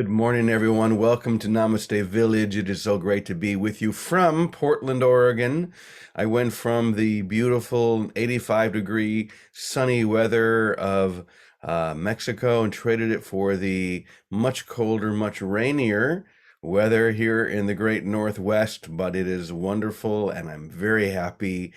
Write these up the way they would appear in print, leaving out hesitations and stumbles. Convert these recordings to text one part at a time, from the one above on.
Good morning, everyone. Welcome to Namaste Village. It is so great to be with you from Portland, Oregon. I went from the beautiful 85-degree sunny weather of Mexico and traded it for the much colder, much rainier weather here in the great Northwest. But it is wonderful, and I'm very happy.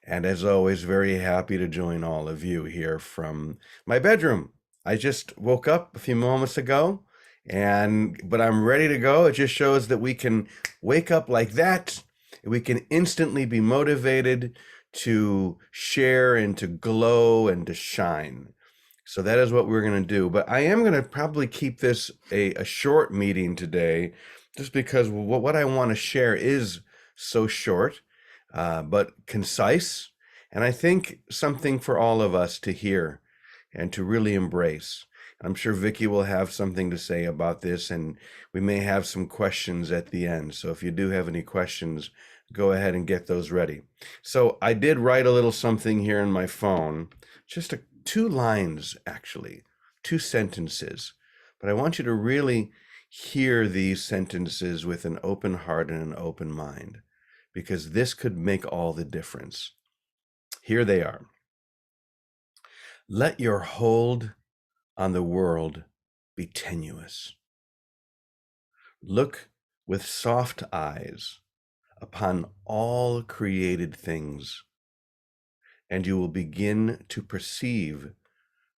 And as always, very happy to join all of you here from my bedroom. I just woke up a few moments ago but I'm ready to go. It just shows that we can wake up like that. We can instantly be motivated to share and to glow and to shine. So that is what we're going to do. But I am going to probably keep this a short meeting today, just because what I want to share is so short, but concise. And I think something for all of us to hear and to really embrace. I'm sure Vicky will have something to say about this, and we may have some questions at the end. So if you do have any questions, go ahead and get those ready. So I did write a little something here in my phone, just two lines, actually, two sentences. But I want you to really hear these sentences with an open heart and an open mind, because this could make all the difference. Here they are. Let your hold on the world be tenuous. Look with soft eyes upon all created things, and you will begin to perceive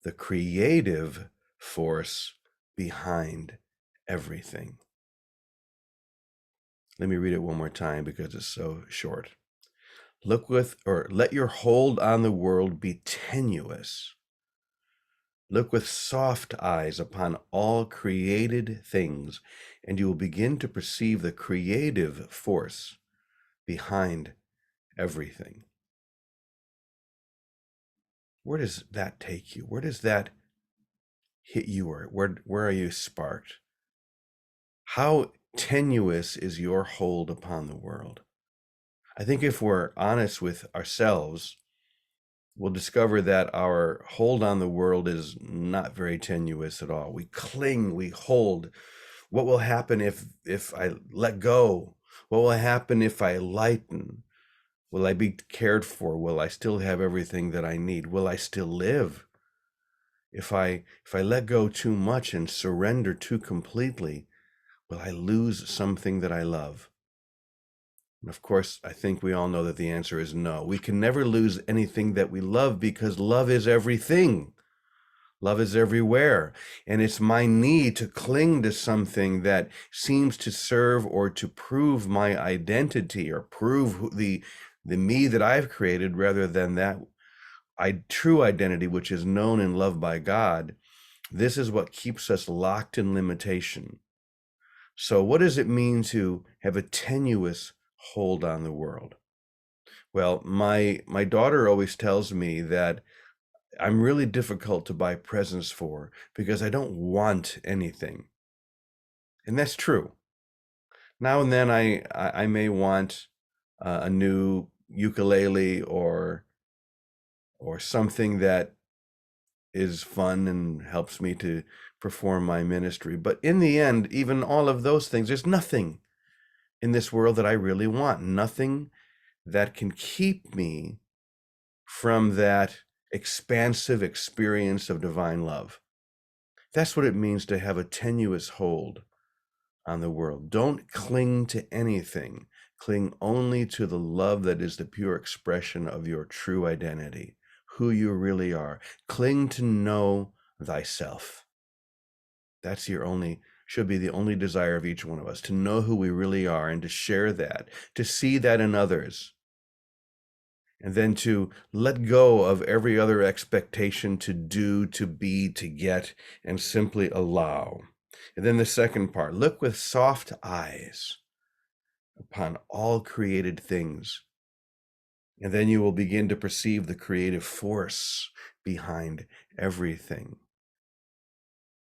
the creative force behind everything. Let me read it one more time because it's so short. Let your hold on the world be tenuous. Look with soft eyes upon all created things, and you will begin to perceive the creative force behind everything. Where does that take you? Where does that hit you? Or where are you sparked? How tenuous is your hold upon the world? I think if we're honest with ourselves, we'll discover that our hold on the world is not very tenuous at all. We cling, we hold. What will happen if I let go? What will happen if I lighten? Will I be cared for? Will I still have everything that I need? Will I still live? If I let go too much and surrender too completely, will I lose something that I love? And of course, I think we all know that the answer is no. We can never lose anything that we love, because love is everything. Love is everywhere. And it's my need to cling to something that seems to serve or to prove my identity, or prove the me that I've created, rather than that true identity, which is known and loved by God. This is what keeps us locked in limitation. So what does it mean to have a tenuous hold on the world? Well, my daughter always tells me that I'm really difficult to buy presents for because I don't want anything. And that's true. Now and then I may want a new ukulele or something that is fun and helps me to perform my ministry. But in the end, even all of those things, there's nothing in this world that I really want, nothing that can keep me from that expansive experience of divine love. That's what it means to have a tenuous hold on the world. Don't cling to anything. Cling only to the love that is the pure expression of your true identity, who you really are. Cling to know thyself. That's should be the only desire of each one of us, to know who we really are and to share that, to see that in others. And then to let go of every other expectation to do, to be, to get, and simply allow. And then the second part, look with soft eyes upon all created things. And then you will begin to perceive the creative force behind everything.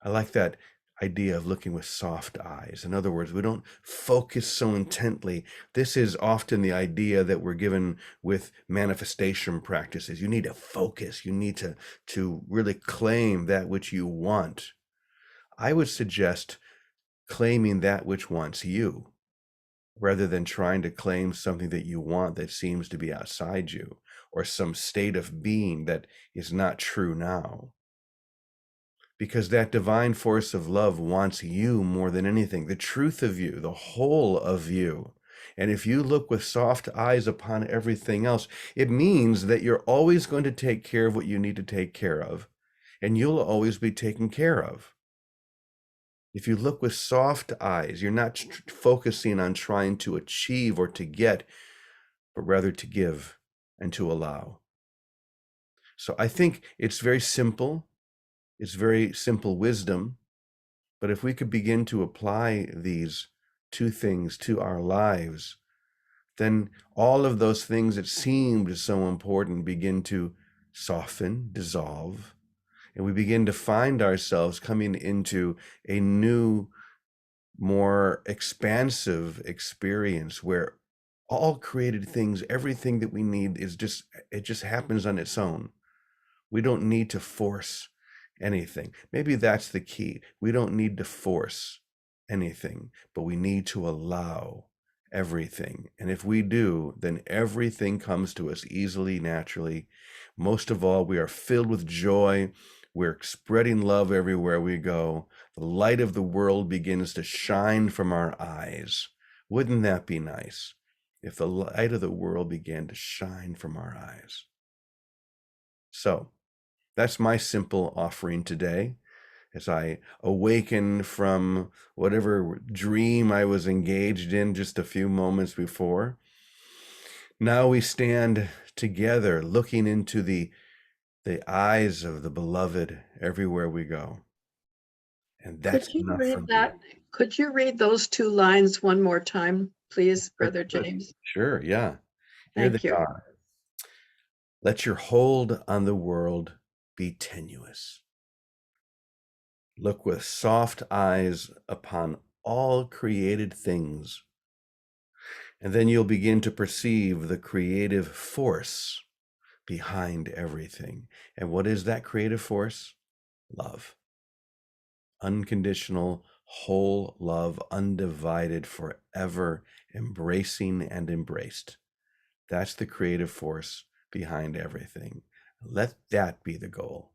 I like that idea of looking with soft eyes. In other words, we don't focus so intently. This is often the idea that we're given with manifestation practices. You need to focus. You need to really claim that which you want. I would suggest claiming that which wants you, rather than trying to claim something that you want that seems to be outside you, or some state of being that is not true now. Because that divine force of love wants you more than anything, the truth of you, the whole of you. And if you look with soft eyes upon everything else, it means that you're always going to take care of what you need to take care of, and you'll always be taken care of. If you look with soft eyes, you're not focusing on trying to achieve or to get, but rather to give and to allow. So I think it's very simple. It's very simple wisdom. But if we could begin to apply these two things to our lives, then all of those things that seemed so important begin to soften, dissolve, and we begin to find ourselves coming into a new, more expansive experience where all created things, everything that we need it just happens on its own. We don't need to force anything. Maybe that's the key. We don't need to force anything, but we need to allow everything. And if we do, then everything comes to us easily, naturally. Most of all, we are filled with joy. We're spreading love everywhere we go. The light of the world begins to shine from our eyes. Wouldn't that be nice if the light of the world began to shine from our eyes? So, that's my simple offering today as I awaken from whatever dream I was engaged in just a few moments before. Now we stand together looking into the eyes of the beloved everywhere we go. And that's Could you enough for read me. that? Could you read those two lines one more time, please, Brother Sure, James? sure, yeah. Here they Thank you. are. Let your hold on the world be tenuous. Look with soft eyes upon all created things, and then you'll begin to perceive the creative force behind everything. And what is that creative force? Love. Unconditional, whole love, undivided, forever, embracing and embraced. That's the creative force behind everything. Let that be the goal.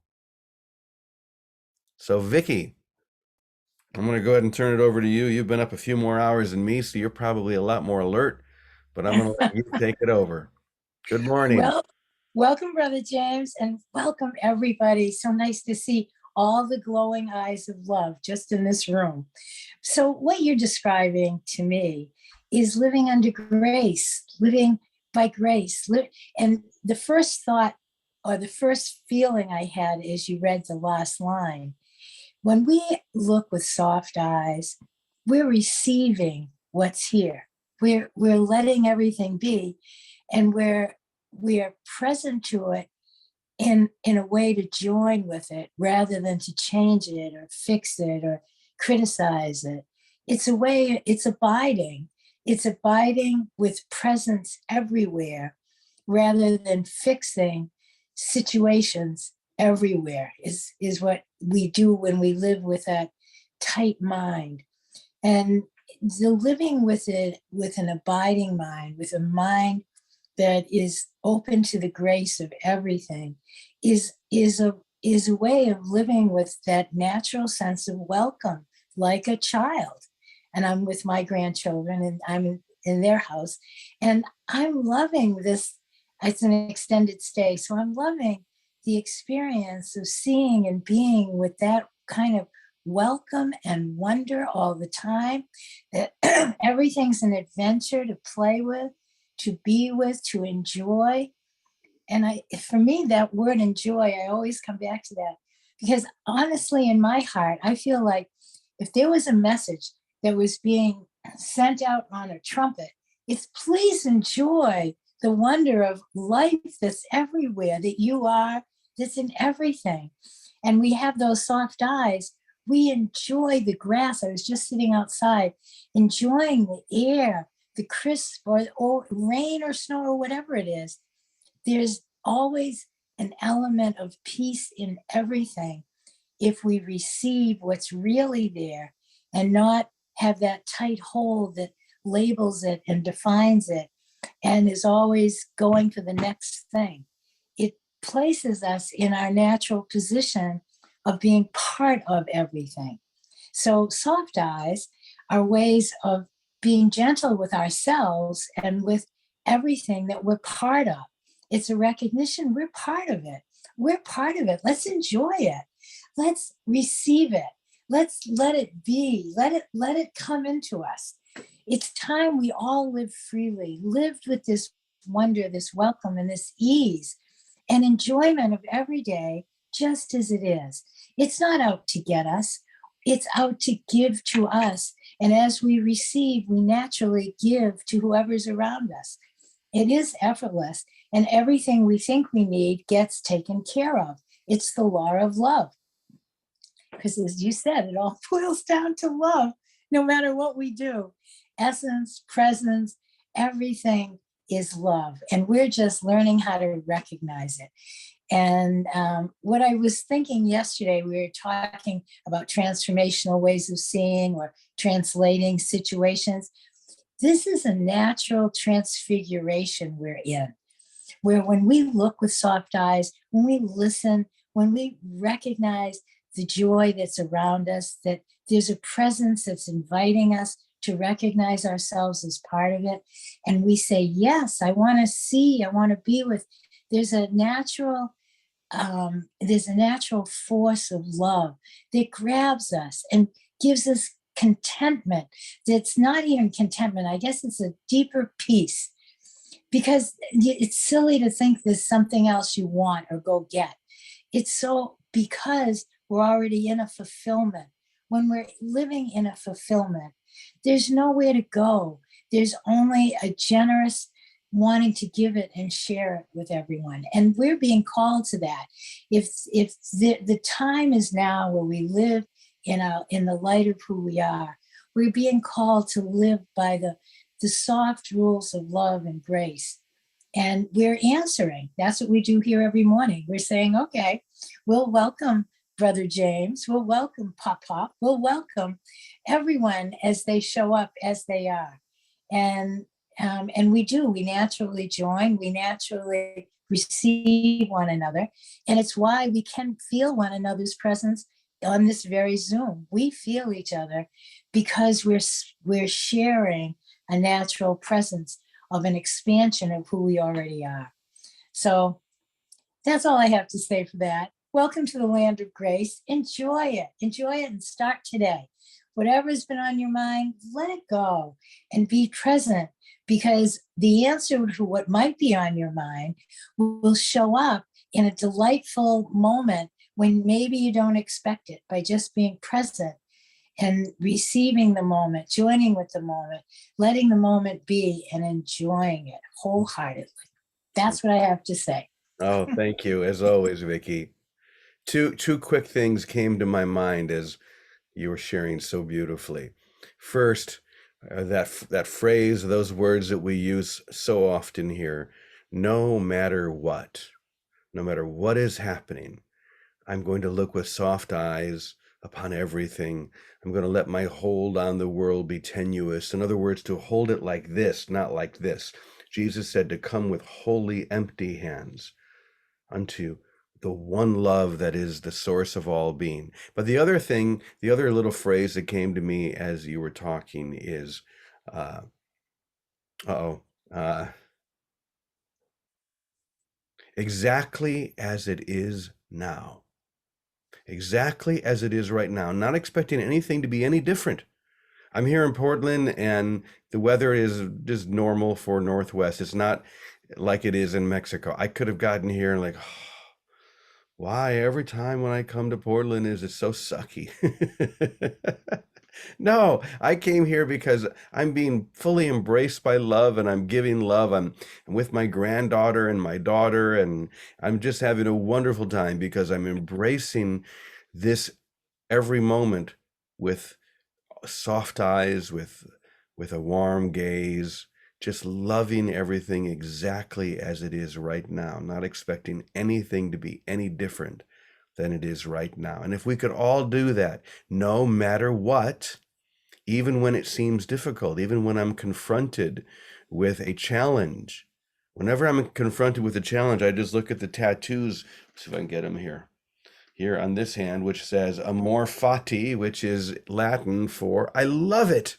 So, Vicky, I'm going to go ahead and turn it over to you. You've been up a few more hours than me, so you're probably a lot more alert, but I'm going to let you take it over. Good morning. Well, welcome, Brother James, and welcome, everybody. So nice to see all the glowing eyes of love just in this room. So, what you're describing to me is living under grace, living by grace. And the first thought or the first feeling I had as you read the last line, when we look with soft eyes, we're receiving what's here. We're letting everything be, and we're present to it in a way to join with it rather than to change it or fix it or criticize it. It's a way, it's abiding. It's abiding with presence everywhere rather than fixing situations everywhere is what we do when we live with that tight mind. And the living with it with an abiding mind, with a mind that is open to the grace of everything, is a way of living with that natural sense of welcome, like a child. And I'm with my grandchildren, and I'm in their house, and I'm loving this. It's an extended stay, so I'm loving the experience of seeing and being with that kind of welcome and wonder all the time. That everything's an adventure to play with, to be with, to enjoy. And for me, that word enjoy, I always come back to that because honestly, in my heart, I feel like if there was a message that was being sent out on a trumpet, it's please enjoy the wonder of life that's everywhere, that you are, that's in everything. And we have those soft eyes. We enjoy the grass. I was just sitting outside, enjoying the air, the crisp or rain or snow or whatever it is. There's always an element of peace in everything if we receive what's really there and not have that tight hold that labels it and defines it and is always going for the next thing. It places us in our natural position of being part of everything. So soft eyes are ways of being gentle with ourselves and with everything that we're part of. It's a recognition we're part of it. We're part of it. Let's enjoy it. Let's receive it. Let's let it be. Let it come into us. It's time we all live freely, lived with this wonder, this welcome, and this ease and enjoyment of every day just as it is. It's not out to get us, it's out to give to us. And as we receive, we naturally give to whoever's around us. It is effortless, and everything we think we need gets taken care of. It's the law of love. Because as you said, it all boils down to love, no matter what we do. Essence, presence, everything is love. And we're just learning how to recognize it. And what I was thinking yesterday, we were talking about transformational ways of seeing or translating situations. This is a natural transfiguration we're in, where when we look with soft eyes, when we listen, when we recognize the joy that's around us, that there's a presence that's inviting us to recognize ourselves as part of it. And we say, yes, I want to see, I want to be with. There's a natural force of love that grabs us and gives us contentment. That's not even contentment. I guess it's a deeper peace, because it's silly to think there's something else you want or go get. It's so because we're already in a fulfillment. When we're living in a fulfillment, there's nowhere to go. There's only a generous wanting to give it and share it with everyone. And we're being called to that. If the time is now where we live in the light of who we are, we're being called to live by the soft rules of love and grace. And we're answering. That's what we do here every morning. We're saying, okay, we'll welcome Brother James. We'll welcome Pop. We'll welcome everyone as they show up as they are. And we do. We naturally join. We naturally receive one another. And it's why we can feel one another's presence on this very Zoom. We feel each other because we're sharing a natural presence of an expansion of who we already are. So that's all I have to say for that. Welcome to the land of grace. Enjoy it and start today. Whatever's been on your mind, let it go and be present, because the answer to what might be on your mind will show up in a delightful moment when maybe you don't expect it, by just being present and receiving the moment, joining with the moment, letting the moment be and enjoying it wholeheartedly. That's what I have to say. Oh, thank you, as always, Vicky. Two quick things came to my mind as you were sharing so beautifully. First, that phrase, those words that we use so often here, no matter what is happening, I'm going to look with soft eyes upon everything. I'm going to let my hold on the world be tenuous. In other words, to hold it like this, not like this. Jesus said to come with wholly empty hands unto the one love that is the source of all being. But the other little phrase that came to me as you were talking is, exactly as it is now. Exactly as it is right now, not expecting anything to be any different. I'm here in Portland and the weather is just normal for Northwest. It's not like it is in Mexico. I could have gotten here and like, oh, why every time when I come to Portland is it so sucky? No, I came here because I'm being fully embraced by love and I'm giving love. I'm with my granddaughter and my daughter, and I'm just having a wonderful time because I'm embracing this every moment with soft eyes, with a warm gaze, just loving everything exactly as it is right now, not expecting anything to be any different than it is right now. And if we could all do that, no matter what, even when it seems difficult, even when I'm confronted with a challenge. Whenever I'm confronted with a challenge, I just look at the tattoos. Let's see if I can get them here. Here on this hand, which says Amor Fati, which is Latin for I love it.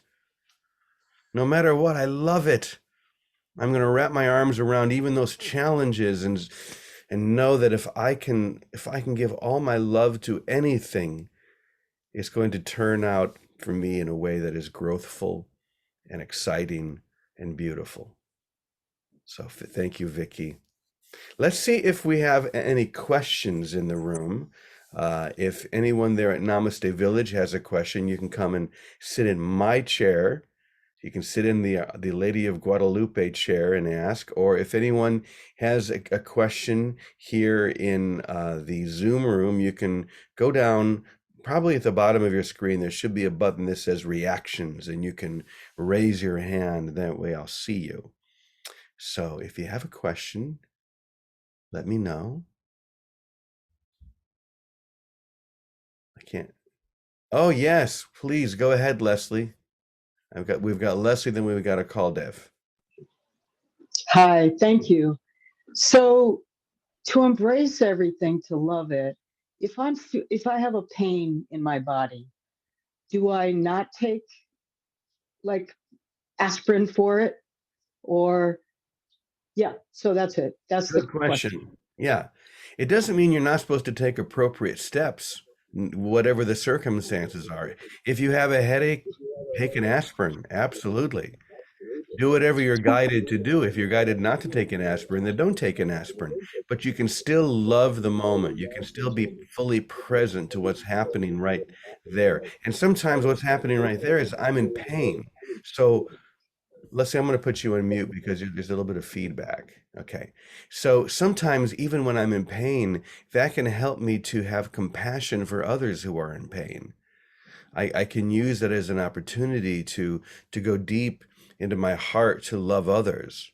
No matter what, I love it. I'm going to wrap my arms around even those challenges and know that if I can give all my love to anything, it's going to turn out for me in a way that is growthful and exciting and beautiful. So thank you, Vicky. Let's see if we have any questions in the room. If anyone there at Namaste Village has a question, you can come and sit in my chair. You can sit in the Lady of Guadalupe chair and ask, or if anyone has a question here in the Zoom room, you can go down. Probably at the bottom of your screen, there should be a button that says reactions, and you can raise your hand. That way I'll see you. So if you have a question, let me know. I can't. Oh, yes, please go ahead, Leslie. We've got Leslie, then we've got a call Dev. Hi, thank you. So to embrace everything, to love it, if I have a pain in my body, do I not take like aspirin for it? Or yeah, so that's it. That's the Good question. question. Yeah. It doesn't mean you're not supposed to take appropriate steps, whatever the circumstances are. If you have a headache, take an aspirin. Absolutely. Do whatever you're guided to do. If you're guided not to take an aspirin, then don't take an aspirin. But you can still love the moment. You can still be fully present to what's happening right there. And sometimes what's happening right there is I'm in pain. So let's say I'm going to put you on mute because there's a little bit of feedback. Okay. So sometimes even when I'm in pain, that can help me to have compassion for others who are in pain. I can use that as an opportunity to go deep into my heart to love others.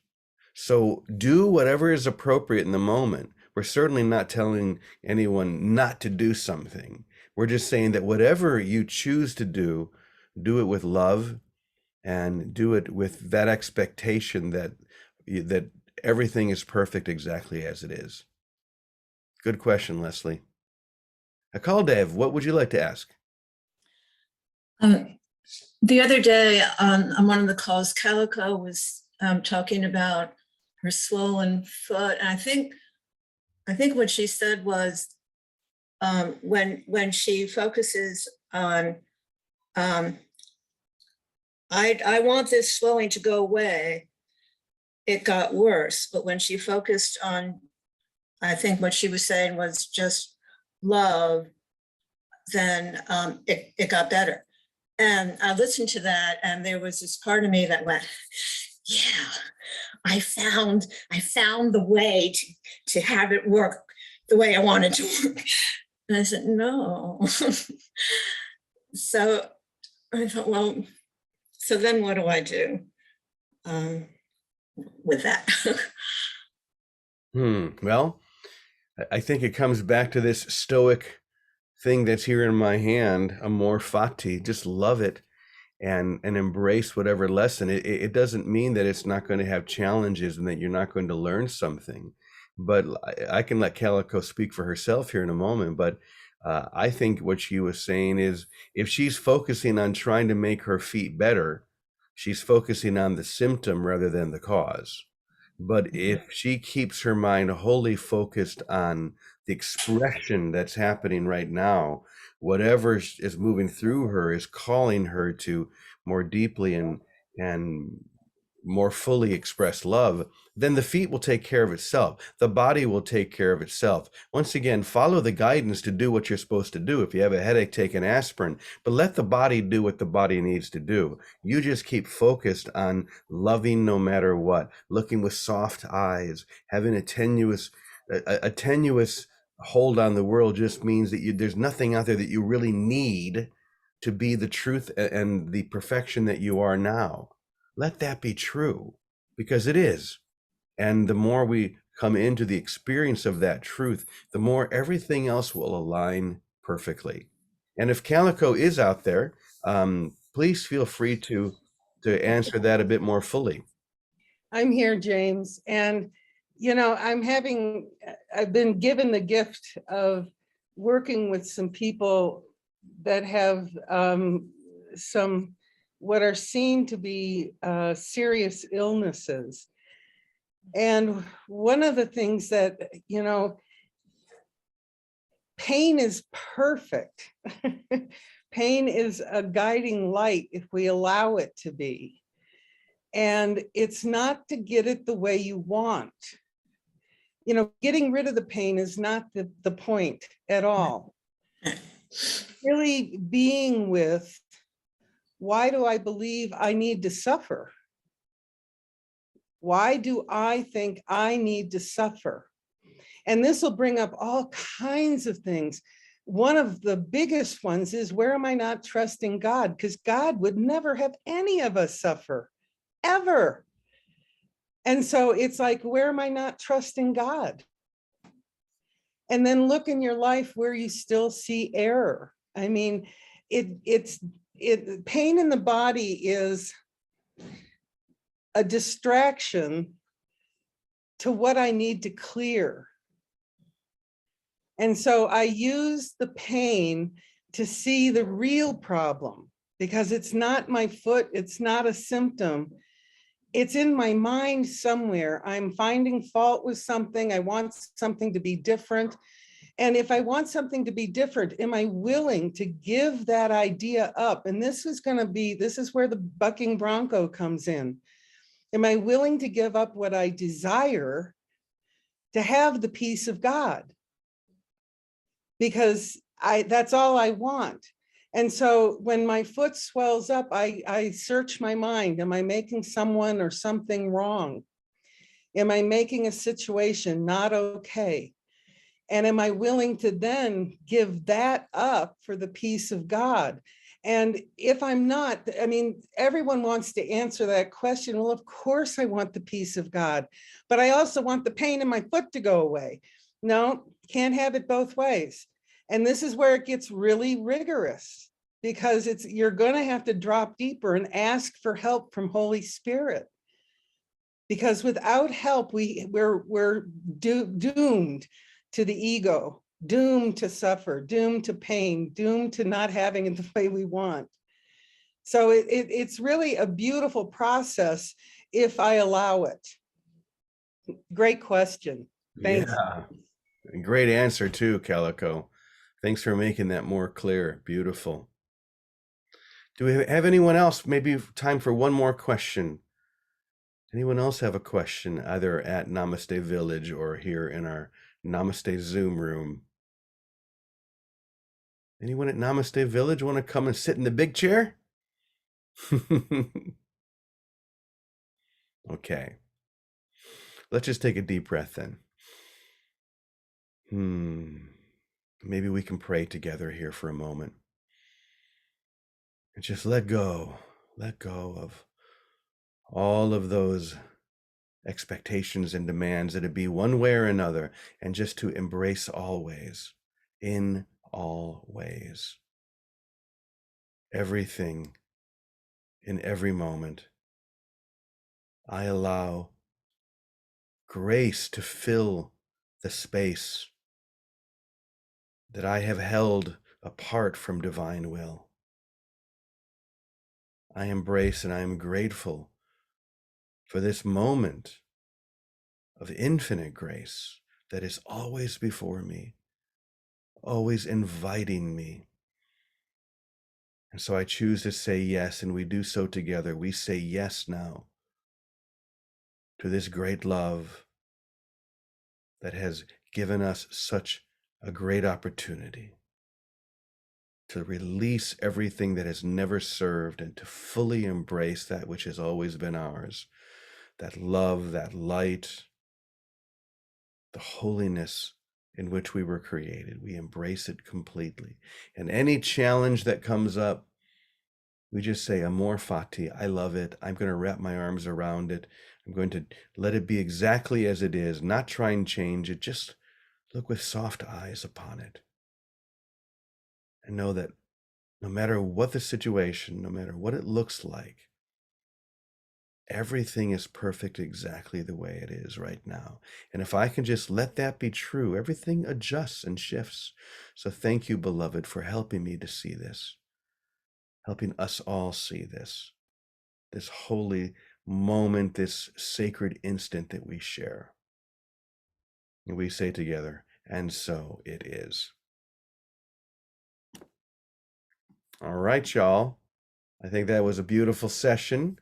So do whatever is appropriate in the moment. We're certainly not telling anyone not to do something. We're just saying that whatever you choose to do it with love and do it with that expectation that everything is perfect exactly as it is. Good question, Leslie. Akaldev, what would you like to ask? The other day on one of the calls, Calico was talking about her swollen foot. And I think what she said was when she focuses on, I want this swelling to go away, it got worse. But when she focused on, I think what she was saying was just love, then it got better. And I listened to that, and there was this part of me that went, yeah, I found the way to have it work the way I wanted to work. And I said, no. So I thought, well, so then what do I do with that? Well, I think it comes back to this stoic thing that's here in my hand, Amor Fati. Just love it and embrace whatever lesson. It doesn't mean that it's not going to have challenges and that you're not going to learn something. But I can let Calico speak for herself here in a moment. But I think what she was saying is if she's focusing on trying to make her feet better, she's focusing on the symptom rather than the cause. But if she keeps her mind wholly focused on the expression that's happening right now, whatever is moving through her is calling her to more deeply and more fully express love, then the feet will take care of itself. The body will take care of itself. Once again, follow the guidance to do what you're supposed to do. If you have a headache, take an aspirin, but let the body do what the body needs to do. You just keep focused on loving no matter what, looking with soft eyes, having a tenuous hold on the world just means that there's nothing out there that you really need to be the truth and the perfection that you are now. Let that be true, because it is. And the more we come into the experience of that truth, the more everything else will align perfectly. And if Calico is out there, please feel free to answer that a bit more fully. I'm here, James, and I've been given the gift of working with some people that have some what are seen to be serious illnesses. And one of the things that, pain is perfect. Pain is a guiding light if we allow it to be. And it's not to get it the way you want. Getting rid of the pain is not the point at all. Really being with, why do I believe I need to suffer? Why do I think I need to suffer? And this will bring up all kinds of things. One of the biggest ones is, where am I not trusting God? Because God would never have any of us suffer, ever. And so it's like, where am I not trusting God? And then look in your life where you still see error. I mean, pain in the body is a distraction to what I need to clear. And so I use the pain to see the real problem, because it's not my foot, it's not a symptom. It's in my mind somewhere. I'm finding fault with something. I want something to be different. And if I want something to be different, am I willing to give that idea up? And this is where the bucking bronco comes in. Am I willing to give up what I desire to have the peace of God? Because that's all I want. And so when my foot swells up, I search my mind. Am I making someone or something wrong? Am I making a situation not okay? And am I willing to then give that up for the peace of God? And if I'm not, I mean, everyone wants to answer that question. Well, of course I want the peace of God, but I also want the pain in my foot to go away. No, can't have it both ways. And this is where it gets really rigorous, because you're going to have to drop deeper and ask for help from Holy Spirit. Because without help, we're doomed to the ego, doomed to suffer, doomed to pain, doomed to not having it the way we want. So it's really a beautiful process if I allow it. Great question. Thanks. Yeah, great answer too, Calico. Thanks for making that more clear. Beautiful. Do we have anyone else? Maybe time for one more question. Anyone else have a question, either at Namaste Village or here in our Namaste Zoom room? Anyone at Namaste Village want to come and sit in the big chair? Okay. Let's just take a deep breath then. Maybe we can pray together here for a moment. And just let go of all of those expectations and demands that it be one way or another, and just to embrace always, in all ways, everything, in every moment. I allow grace to fill the space that I have held apart from divine will. I embrace and I am grateful for this moment of infinite grace that is always before me, always inviting me. And so I choose to say yes, and we do so together. We say yes now to this great love that has given us such a great opportunity to release everything that has never served and to fully embrace that which has always been ours, that love, that light, the holiness in which we were created. We embrace it completely. And any challenge that comes up, we just say, Amor Fati, I love it. I'm going to wrap my arms around it. I'm going to let it be exactly as it is, not try and change it. Just look with soft eyes upon it. And know that No matter what the situation, no matter what it looks like, everything is perfect exactly the way it is right now. And if I can just let that be true, everything adjusts and shifts. So thank you, beloved, for helping me to see this, helping us all see this holy moment, this sacred instant that we share. And we say together, and so it is. All right, y'all. I think that was a beautiful session,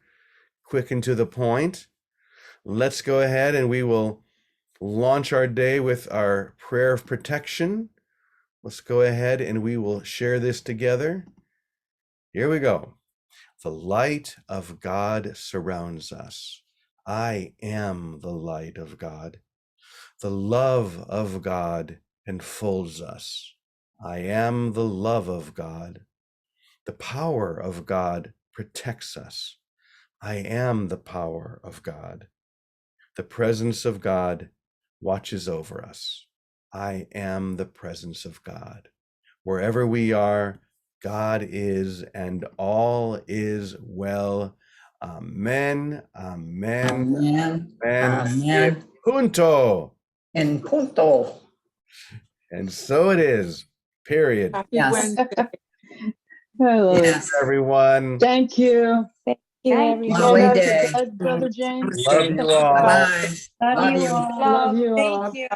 quick and to the point. Let's go ahead and we will launch our day with our prayer of protection. Let's go ahead and we will share this together. Here we go. The light of God surrounds us. I am the light of God. The love of God enfolds us. I am the love of God. The power of God protects us. I am the power of God. The presence of God watches over us. I am the presence of God. Wherever we are, God is, and all is well. Amen, amen, Amen. amen. Amen. Punto. En punto. And so it is. Period. Happy Yes. Wednesday. I love it. Yes. Everyone. Thank you. Thank you, You everybody. go Lovely back to day. bed, Brother James. Love you all. Bye-bye. Love Love you you. all. Love you Thank all. you.